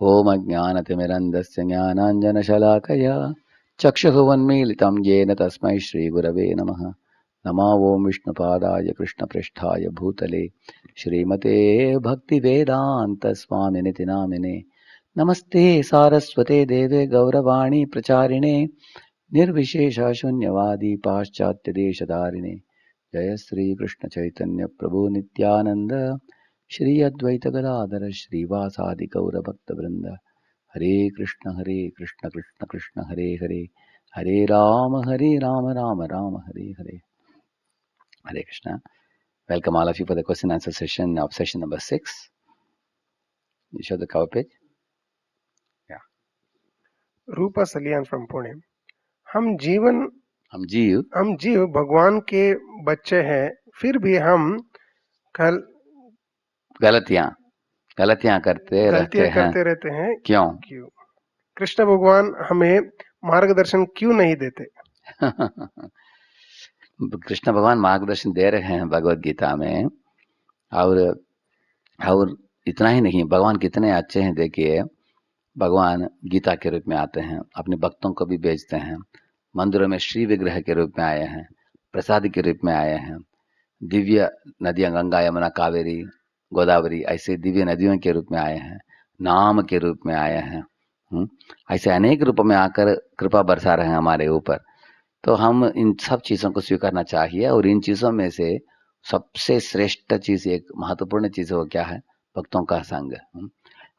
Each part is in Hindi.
ओम अज्ञानतिमिरन्धस्य ज्ञानाञ्जनशलाकया चक्षुरुन्मीलितं येन तस्मै श्रीगुरवे नमः। नमो ओं विष्णुपादाय कृष्णपृष्ठाय भूतले श्रीमते भक्तिवेदान्तस्वामिनिति नामिने। नमस्ते सारस्वते देवे गौरवाणी प्रचारिणे निर्विशेषशून्यवादी पाश्चात्यदेशधारिणे। जय श्री कृष्ण चैतन्य प्रभु नित्यानंद श्री अद्वैत गदाधर श्रीवासादि गौर भक्त वृंद। हरे कृष्ण कृष्ण कृष्ण हरे हरे, हरे Ram Ram Ram Hare Hare. Hare Krishna. Welcome all of you for the question answer session of session number 6. You show the cover page. Yeah. Rupa Salian from Pune. हम जीव भगवान के बच्चे हैं, फिर भी हम कल गलतियां करते रहते हैं। क्यों? कृष्ण भगवान हमें मार्गदर्शन क्यों नहीं देते? कृष्ण भगवान मार्गदर्शन दे रहे हैं भगवत गीता में। और इतना ही नहीं, भगवान कितने अच्छे हैं देखिए। भगवान गीता के रूप में आते हैं, अपने भक्तों को भी भेजते हैं। मंदिरों में श्री विग्रह के रूप में आए हैं, प्रसाद के रूप में आए हैं। दिव्य नदियां गंगा यमुना कावेरी गोदावरी ऐसे दिव्य नदियों के रूप में आए हैं, नाम के रूप में आए हैं। ऐसे अनेक रूपों में आकर कृपा बरसा रहे हैं हमारे ऊपर। तो हम इन सब चीजों को स्वीकारना चाहिए। और इन चीजों में से सबसे श्रेष्ठ चीज, एक महत्वपूर्ण चीज वो क्या है? भक्तों का संग।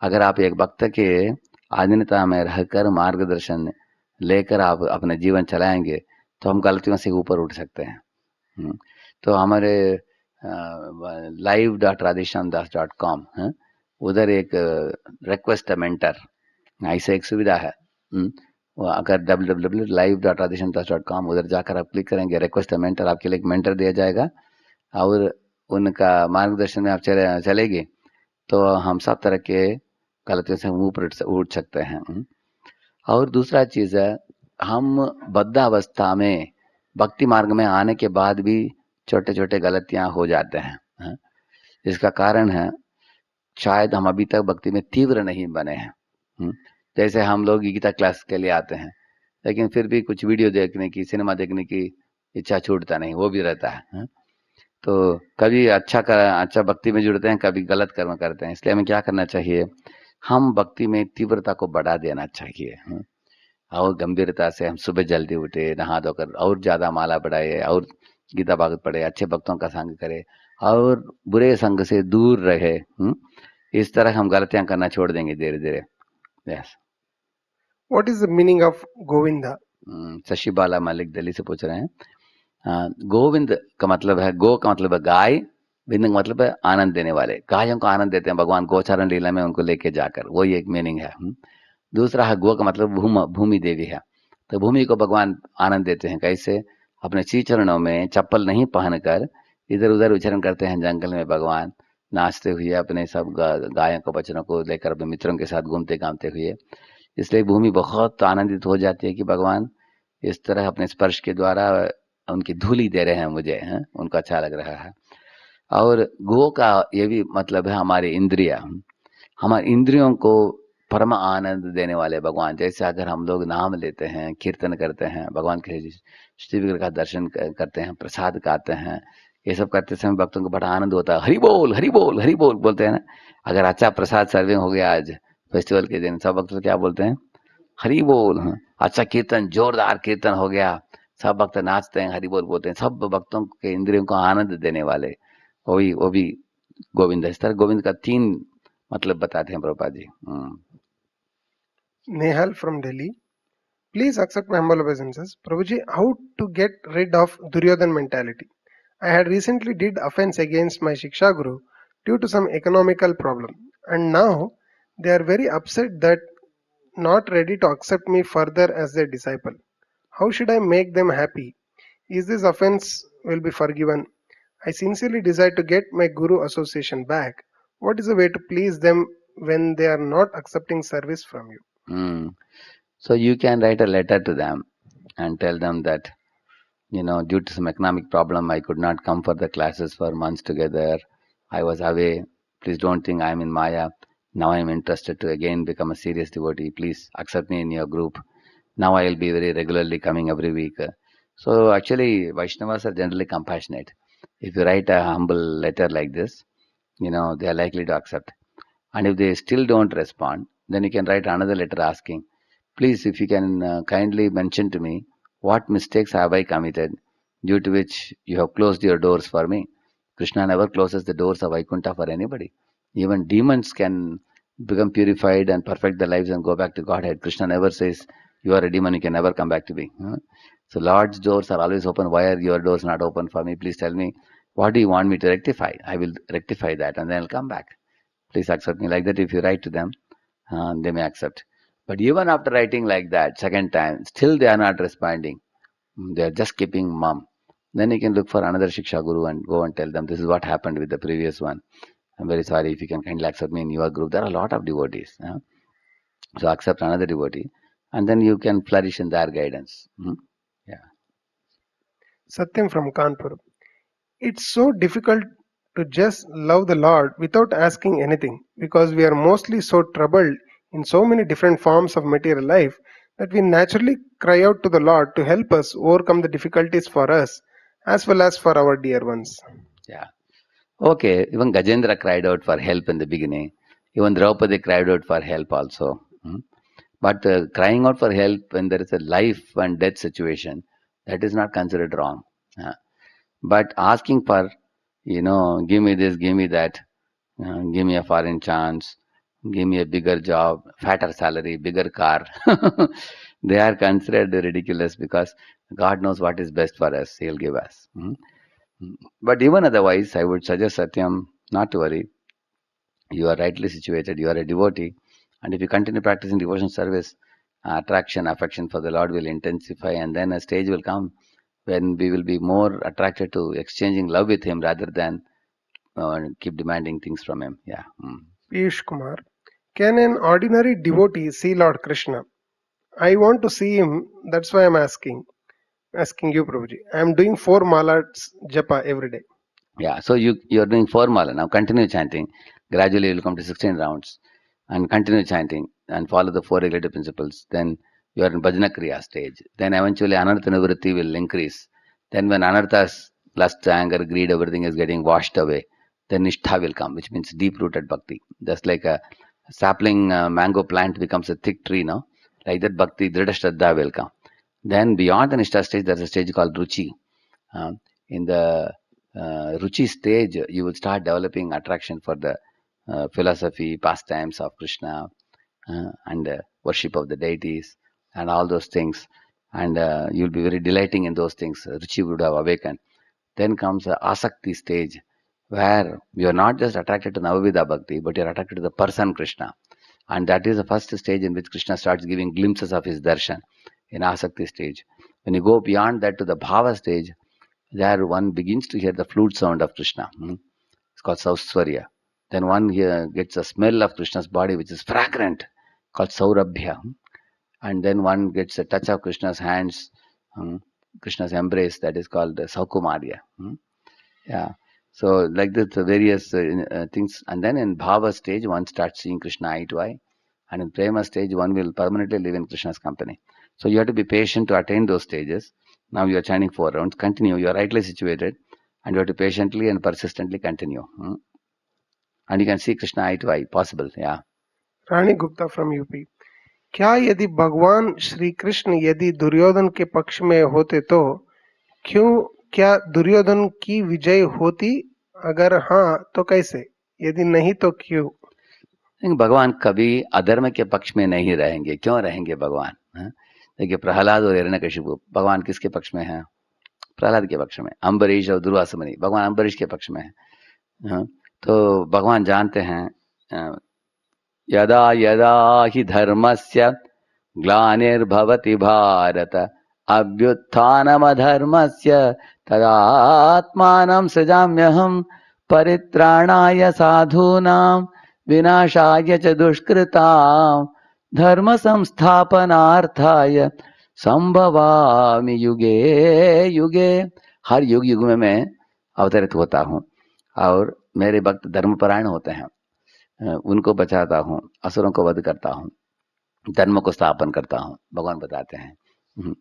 अगर आप एक भक्त के अधीनता में रहकर मार्गदर्शन लेकर आप अपने जीवन चलाएंगे तो हम गलतियों से ऊपर उठ सकते हैं। तो हमारे live.radhishamdas.com उधर एक रिक्वेस्ट मेंटर ऐसे एक सुविधा है। अगर www.live.radhishamdas.com उधर जाकर आप क्लिक करेंगे, रिक्वेस्ट मेंटर, आपके लिए एक मेंटर दिया जाएगा और उनका मार्गदर्शन में आप चलेगी तो हम सब तरह के गलतियों से ऊपर उठ सकते हैं। और दूसरा चीज है, हम बद्धावस्था में भक्ति मार्ग में आने के बाद भी छोटे छोटे गलतियां हो जाते हैं। इसका कारण है शायद हम अभी तक भक्ति में तीव्र नहीं बने हैं। जैसे हम लोग गीता क्लास के लिए आते हैं, लेकिन फिर भी कुछ वीडियो देखने की, सिनेमा देखने की इच्छा छूटता नहीं, वो भी रहता है। तो कभी अच्छा भक्ति में जुड़ते हैं, कभी गलत कर्म करते हैं। इसलिए हमें क्या करना चाहिए? हम भक्ति में तीव्रता को बढ़ा देना चाहिए और गंभीरता से हम सुबह जल्दी उठे, नहा धोकर और ज्यादा माला बढ़ाए और गीता भागवत पढ़े, अच्छे भक्तों का संग करे और बुरे संग से दूर रहे। इस तरह हम गलतियां करना छोड़ देंगे धीरे धीरे। Yes. What is the meaning of Govinda? Shashi Bala Malik Delhi से पूछ रहे हैं। गोविंद का मतलब है, गो का मतलब है गाय, विंद का मतलब है आनंद देने वाले। गायों को आनंद देते हैं भगवान गोचारण लीला में उनको लेके जाकर, वो एक मीनिंग है। दूसरा है गो का मतलब भूमि देवी है, तो भूमि को भगवान आनंद देते हैं। कैसे? अपने श्री चरणों में चप्पल नहीं पहनकर इधर उधर विचरण करते हैं जंगल में भगवान, नाचते हुए अपने सब गायों को बच्चों को लेकर अपने मित्रों के साथ घूमते घामते हुए। इसलिए भूमि बहुत आनंदित हो जाती है कि भगवान इस तरह अपने स्पर्श के द्वारा उनकी धूली दे रहे हैं मुझे, उनको अच्छा लग रहा है। और गो का ये भी मतलब है हमारी इंद्रिया, हमारी इंद्रियों को परम आनंद देने वाले भगवान। जैसे अगर हम लोग नाम लेते हैं, कीर्तन करते हैं, भगवान के श्री विग्रह का दर्शन करते हैं, प्रसाद खाते हैं, ये सब करते समय भक्तों को बड़ा आनंद होता है। हरि बोल हरि बोल हरि बोल बोलते हैं ना। अगर अच्छा प्रसाद सर्विंग हो गया आज फेस्टिवल के दिन, सब भक्त क्या बोलते हैं? हरि बोल। अच्छा कीर्तन, जोरदार कीर्तन हो गया, सब भक्त नाचते हैं, हरि बोल बोलते हैं। सब भक्तों के इंद्रियों को आनंद देने वाले वो भी गोविंद। इस तरह गोविंद का 3 मतलब बताते हैं Prabhupada ji. Nehal from Delhi, please accept my humble obeisances. Prabhuji, how to get rid of Duryodhan mentality? I had recently did offense against my Shiksha Guru due to some economical problem, and now they are very upset that not ready to accept me further as their disciple. How should I make them happy? Is this offense will be forgiven? I sincerely desire to get my Guru association back. What is the way to please them when they are not accepting service from you? So you can write a letter to them and tell them that, due to some economic problem, I could not come for the classes for months together. I was away. Please don't think I'm in Maya. Now I am interested to again become a serious devotee. Please accept me in your group. Now I will be very regularly coming every week. So actually, Vaishnavas are generally compassionate. If you write a humble letter like this, they are likely to accept. And if they still don't respond, then you can write another letter asking, please, if you can kindly mention to me what mistakes have I committed due to which you have closed your doors for me. Krishna never closes the doors of Vaikuntha for anybody. Even demons can become purified and perfect their lives and go back to Godhead. Krishna never says, you are a demon, you can never come back to me. So Lord's doors are always open. Why are your doors not open for me? Please tell me, what do you want me to rectify? I will rectify that and then I'll come back. Please accept me. Like that, if you write to them, they may accept. But even after writing like that, second time, still they are not responding. They are just keeping mum. Then you can look for another Shiksha Guru and go and tell them, this is what happened with the previous one. I'm very sorry, if you can kindly accept me in your group. There are a lot of devotees. So accept another devotee and then you can flourish in their guidance. Yeah. Satyam from Kanpur. It's so difficult to just love the Lord without asking anything because we are mostly so troubled in so many different forms of material life that we naturally cry out to the Lord to help us overcome the difficulties for us as well as for our dear ones. Yeah. Okay, even Gajendra cried out for help in the beginning. Even Draupadi cried out for help also. But crying out for help when there is a life and death situation, that is not considered wrong. But asking for, give me this, give me that, give me a foreign chance, give me a bigger job, fatter salary, bigger car, they are considered ridiculous because God knows what is best for us. He'll give us. But even otherwise, I would suggest Satyam not to worry. You are rightly situated. You are a devotee. And if you continue practicing devotion service, attraction, affection for the Lord will intensify, and then a stage will come when we will be more attracted to exchanging love with Him rather than keep demanding things from Him. Yeah. Piyush Kumar. Can an ordinary devotee see Lord Krishna? I want to see him, that's why I'm asking you, Prabhuji. I'm doing 4 malas japa every day. Yeah. So you're doing 4 mala. Now continue chanting. Gradually you'll come to 16 rounds and continue chanting and follow the 4 regulative principles. Then you are in Bhajana Kriya stage. Then eventually Anartha Nivritti will increase. Then when Anarthas, lust, anger, greed, everything is getting washed away, then Nishtha will come, which means deep-rooted bhakti. Just like a sapling mango plant becomes a thick tree, no? Like that bhakti, Dhrida Shraddha will come. Then beyond the Nishtha stage, there's a stage called Ruchi. In the Ruchi stage, you will start developing attraction for the philosophy, pastimes of Krishna, and worship of the deities, and all those things. And you'll be very delighting in those things. Ruchi would have awakened. Then comes the Asakti stage, where you are not just attracted to Navavidha Bhakti, but you are attracted to the person Krishna. And that is the first stage in which Krishna starts giving glimpses of his darshan in Asakti stage. When you go beyond that to the Bhava stage, there one begins to hear the flute sound of Krishna. It's called Sausvarya. Then one here gets a smell of Krishna's body, which is fragrant, called Saurabhya. And then one gets a touch of Krishna's hands, Krishna's embrace, that is called Saukumarya. Yeah. So like this, the various things. And then in Bhava stage, one starts seeing Krishna eye to eye. And in Prema stage, one will permanently live in Krishna's company. So you have to be patient to attain those stages. Now you are chanting 4 rounds. Continue. You are rightly situated. And you have to patiently and persistently continue. And you can see Krishna eye to eye. Possible. Yeah. Rani Gupta from UP. क्या यदि भगवान श्री कृष्ण यदि दुर्योधन के पक्ष में होते तो क्या दुर्योधन की विजय होती? अगर हाँ तो कैसे? यदि नहीं तो क्यों? भगवान कभी अधर्म के पक्ष में नहीं रहेंगे. क्यों रहेंगे भगवान? देखिए, प्रहलाद और हिरण्यकशिपु, भगवान किसके पक्ष में है? प्रहलाद के पक्ष में. अम्बरीश और दुर्वासा मुनि, भगवान अम्बरीश के पक्ष में है. तो भगवान जानते हैं, यदा यदा हि धर्मस्य ग्लानिर्भवति भारत अभ्युत्थानमधर्मस्य तदात्मानं सृजाम्यहं परित्राणाय साधूनां विनाशाय च दुष्कृतां धर्म संस्थापनार्थाय संभवामि युगे युगे. हर युग में मैं अवतरित होता हूँ और मेरे भक्त धर्मपरायण होते हैं. उनको बचाता हूँ, असुरों को वध करता हूँ, धर्म को स्थापन करता हूँ, भगवान बताते हैं। हम्म।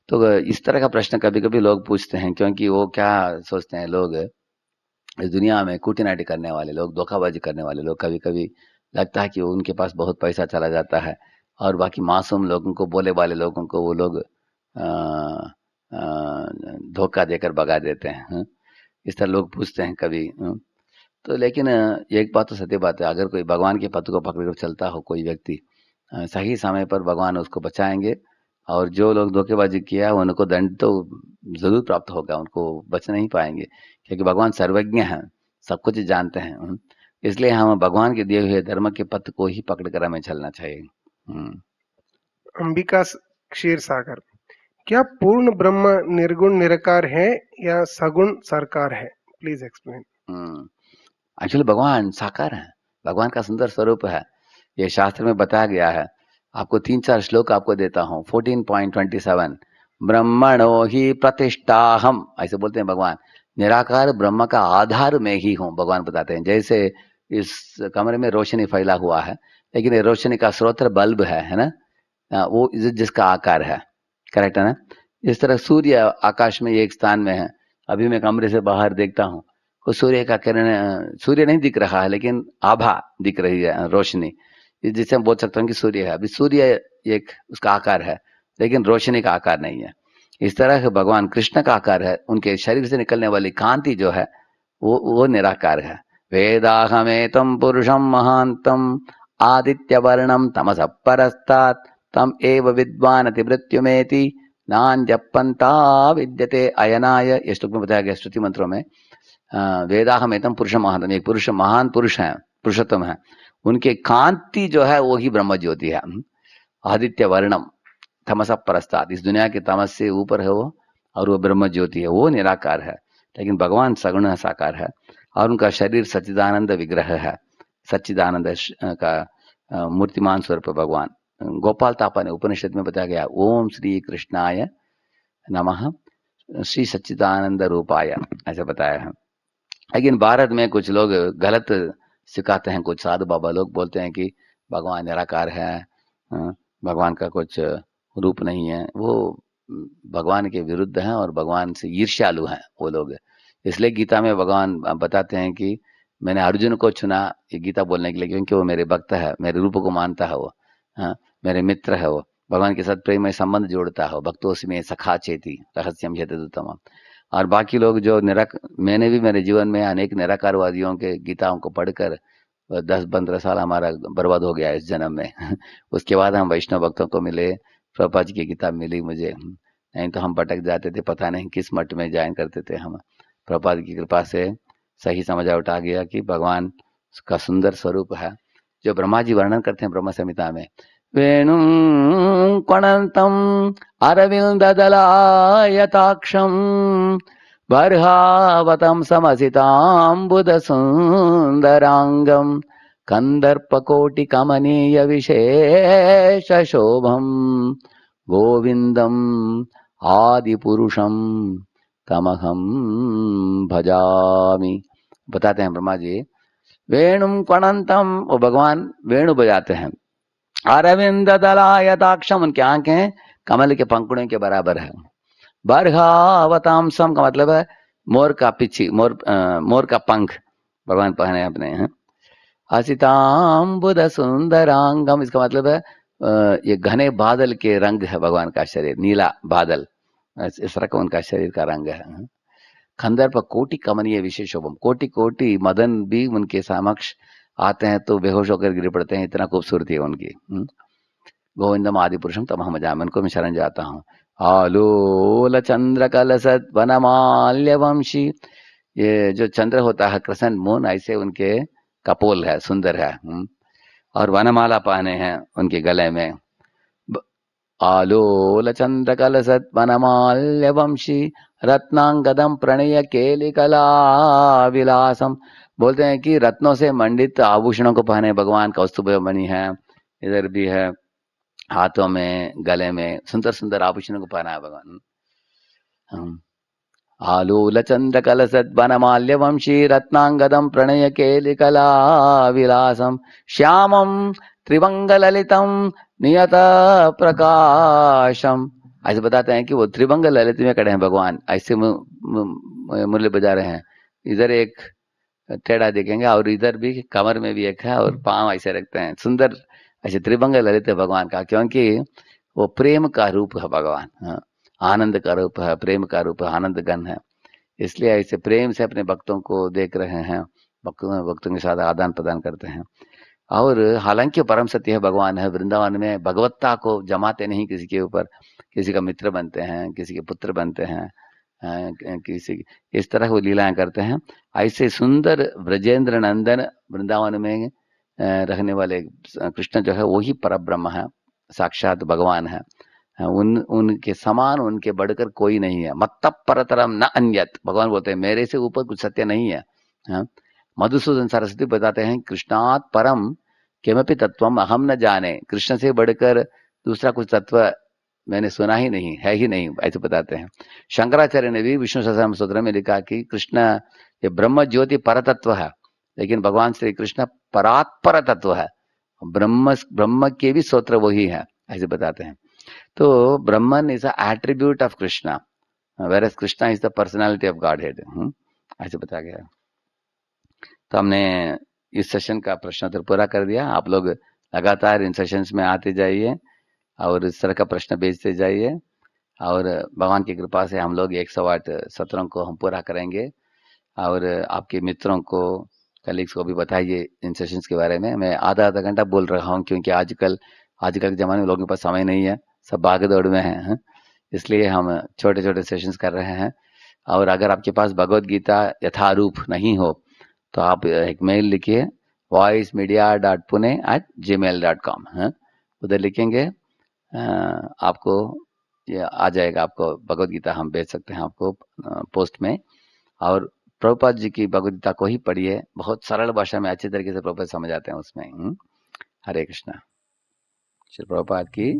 तो इस तरह का प्रश्न कभी कभी लोग पूछते हैं, क्योंकि वो क्या सोचते हैं, लोग इस दुनिया में कूटनाटी करने वाले लोग, धोखाबाजी करने वाले लोग, कभी कभी लगता है कि उनके पास बहुत पैसा चला जाता है और बाकी मासूम लोगों को, बोले वाले लोगों को वो लोग धोखा देकर भगा देते हैं। इस तरह लोग पूछते हैं कभी। तो लेकिन एक बात तो सत्य बात है, अगर कोई भगवान के पथ को पकड़कर चलता हो कोई व्यक्ति, सही समय पर भगवान उसको बचाएंगे। और जो लोग धोखेबाजी किया है उनको दंड तो जरूर प्राप्त होगा, उनको बच नहीं पाएंगे, क्योंकि भगवान सर्वज्ञ हैं, सब कुछ जानते हैं। इसलिए हम भगवान के दिए हुए धर्म के पथ को ही पकड़कर हमें चलना चाहिए। अंबिका क्षीर सागर, क्या पूर्ण ब्रह्म निर्गुण निराकार है या सगुण सरकार है? Please explain. एक्चुअली भगवान साकार है, भगवान का सुंदर स्वरूप है, ये शास्त्र में बताया गया है। आपको 3-4 श्लोक आपको देता हूँ। 14.27 ब्रह्मणो ही प्रतिष्ठाहम, ऐसे बोलते हैं भगवान। निराकार ब्रह्म का आधार में ही हूँ, भगवान बताते हैं। जैसे इस कमरे में रोशनी फैला हुआ है, लेकिन ये रोशनी का स्रोत बल्ब है ना, वो जिसका आकार है, करेक्ट है ना। इस तरह सूर्य आकाश में एक स्थान में है। अभी मैं कमरे से बाहर देखता हूँ, को सूर्य का किरण, सूर्य नहीं दिख रहा है लेकिन आभा दिख रही है, रोशनी, जिससे मैं बोल सकता हूँ कि सूर्य है। अभी सूर्य एक उसका आकार है, लेकिन रोशनी का आकार नहीं है। इस तरह से भगवान कृष्ण का आकार है, उनके शरीर से निकलने वाली कांति जो है वो निराकार है। वेदाहमेतम पुरुषम महांतम आदित्य वर्णम तमस परस्तात् तम एव विद्वान अति मृत्युमेति नान्यपंता विद्यते अयनाय, ये श्लोक में बताया गया श्रुति मंत्रों में। वेदाहमेतम पुरुष महानतम, एक पुरुष महान पुरुष है, पुरुषोत्तम है, उनके कांति जो है वो ही ब्रह्म ज्योति है। आदित्य वर्णम तमस परस्तात्, इस दुनिया के तमस से ऊपर है वो, और वो ब्रह्म ज्योति है, वो निराकार है। लेकिन भगवान सगुण साकार है, और उनका शरीर सच्चिदानंद विग्रह है, सच्चिदानंद का मूर्तिमान स्वरूप भगवान। गोपाल तापा ने उपनिषद में बताया गया, ओम श्री कृष्णाय नमः श्री सच्चिदानंद रूपाय, ऐसा बताया है। लेकिन भारत में कुछ लोग गलत सिखाते हैं, कुछ साधु बाबा लोग बोलते हैं कि भगवान निराकार है, भगवान का कुछ रूप नहीं है। वो भगवान के विरुद्ध हैं और भगवान से ईर्ष्यालु हैं वो लोग। इसलिए गीता में भगवान बताते हैं कि मैंने अर्जुन को चुना ये गीता बोलने के लिए, क्योंकि वो मेरे भक्त है, मेरे रूप को मानता है, वो मेरे मित्र है, वो भगवान के साथ प्रेम में संबंध जोड़ता है, भक्तोऽस्मि सखा चेति रहस्यम ह्यतदुत्तमम्। और बाकी लोग जो मैंने भी मेरे जीवन में अनेक निराकारवादियों के गीताओं को पढ़कर 10-15 साल हमारा बर्बाद हो गया इस जन्म में। उसके बाद हम वैष्णव भक्तों को मिले, प्रभुपाद जी की किताब मिली मुझे, नहीं तो हम भटक जाते थे, पता नहीं किस मठ में ज्वाइन करते थे हम। प्रभुपाद की कृपा से सही समझ आ गया कि भगवान का सुंदर स्वरूप है, जो ब्रह्मा जी वर्णन करते हैं ब्रह्म संहिता में। वेणुं क्वणन्तं अरविन्ददलायताक्षं बर्हावतं समसिताम्बुदसुन्दराङ्गं कन्दर्पकोटिकमनीयविशेषशोभं गोविन्दम् आदिपुरुषं तमहं भजामि। बताते हैं ब्रह्मा जी, वेणुं क्वणन्तं, वो भगवान वेणु बजाते हैं। अरविंद दलायताक्षम, उनकी आंखें कमल के पंखुड़ियों के बराबर है। बर्हावतांसम का मतलब है मोर का पिछी, मोर का पंख भगवान पहने अपने हैं। असिताम्बुद सुंदरांगम, इसका मतलब है ये घने बादल के रंग है भगवान का शरीर, नीला बादल, इस तरह का उनका शरीर का रंग है। खंदर्प कोटि कमनीय विशेषोभम, कोटि कोटि मदन भी उनके समक्ष आते हैं तो बेहोश होकर गिर पड़ते हैं, इतना खूबसूरती है उनकी। गोविंदम आदि पुरुषम तमहम भजामि, उनको मैं शरण जाता हूँ। आलोल चंद्र कलसत वनमाल्य वंशी, ये जो चंद्र होता है कृष्ण मून, ऐसे उनके कपोल है, सुंदर है। और वनमाला पहने हैं उनके गले में। आलोल चंद्र कलसत वनमाल्य वंशी रत्नांगदम प्रणय केलिकला विलासम, बोलते हैं कि रत्नों से मंडित आभूषणों को पहने भगवान, कौस्तुभ मणि है, इधर भी है, हाथों में, गले में सुंदर सुंदर आभूषणों को पहना है भगवान। आलूल चंद्र कलसद्वनमाल्य वंशी रत्नांगदम प्रणय केलिकला विलासम श्यामम त्रिभंगललितम नियत प्रकाशम। ऐसे बताते हैं कि वो त्रिभंग ललित में खड़े हैं भगवान, ऐसे मुरली बजा रहे हैं। इधर एक टेढ़ा देखेंगे और इधर भी कमर में भी एक है और पांव ऐसे रखते हैं, सुंदर ऐसे त्रिभंग ललित है भगवान का, क्योंकि वो प्रेम का रूप है भगवान। हाँ, आनंद का रूप है, प्रेम का रूप है, आनंद गण है। इसलिए ऐसे प्रेम से अपने भक्तों को देख रहे हैं, भक्तों के साथ आदान प्रदान करते हैं। और हालांकि परम सत्य है, भगवान है वृंदावन में, भगवत्ता को जमाते नहीं किसी के ऊपर, किसी का मित्र बनते हैं, किसी के पुत्र बनते हैं, किसी इस तरह वो लीलाएं करते हैं। ऐसे सुंदर ब्रजेंद्र नंदन वृंदावन में रहने वाले कृष्ण जो है वही पर ब्रह्म है, साक्षात भगवान है। उनके समान, उनके बढ़कर कोई नहीं है। मत्त परतरम न अन्यत, भगवान बोलते हैं मेरे से ऊपर कुछ सत्य नहीं है। हाँ? मधुसूदन सरस्वती बताते हैं कृष्णात परम किमपि तत्वम अहम न जाने, कृष्ण से बढ़कर दूसरा कुछ तत्व मैंने सुना ही नहीं, है ही नहीं, ऐसे बताते हैं। शंकराचार्य ने भी विष्णु सहस्त्रनाम स्तोत्र में लिखा कि कृष्ण ये ब्रह्म ज्योति परतत्व है, लेकिन भगवान श्री कृष्ण परात्पर तत्व है, ब्रह्म के भी स्त्रोत्र वही है, ऐसे बताते हैं। तो Brahman is a attribute of Krishna, whereas Krishna is the personality of Godhead, ऐसे बताया गया है। तो हमने इस सेशन का प्रश्नोत्तर पूरा कर दिया। आप लोग लगातार इन सेशंस में आते जाइए और इस तरह का प्रश्न भेजते जाइए, और भगवान की कृपा से हम लोग 108 सत्रों को हम पूरा करेंगे। और आपके मित्रों को, कलीग्स को भी बताइए इन सेशंस के बारे में। मैं आधा आधा घंटा बोल रहा हूँ क्योंकि आजकल के ज़माने में लोगों के पास समय नहीं है, सब भाग दौड़ में हैं, इसलिए हम छोटे छोटे सेशंस कर रहे हैं। और अगर आपके पास भगवद गीता यथारूप नहीं हो तो आप एक मेल लिखिए voicemedia.pune@gmail.com, उधर लिखेंगे, आपको ये आ जाएगा, आपको भगवद गीता हम भेज सकते हैं आपको पोस्ट में। और प्रभुपाद जी की भगवद गीता को ही पढ़िए, बहुत सरल भाषा में अच्छे तरीके से प्रभुपाद समझ आते हैं उसमें। हरे कृष्णा। श्री प्रभुपाद की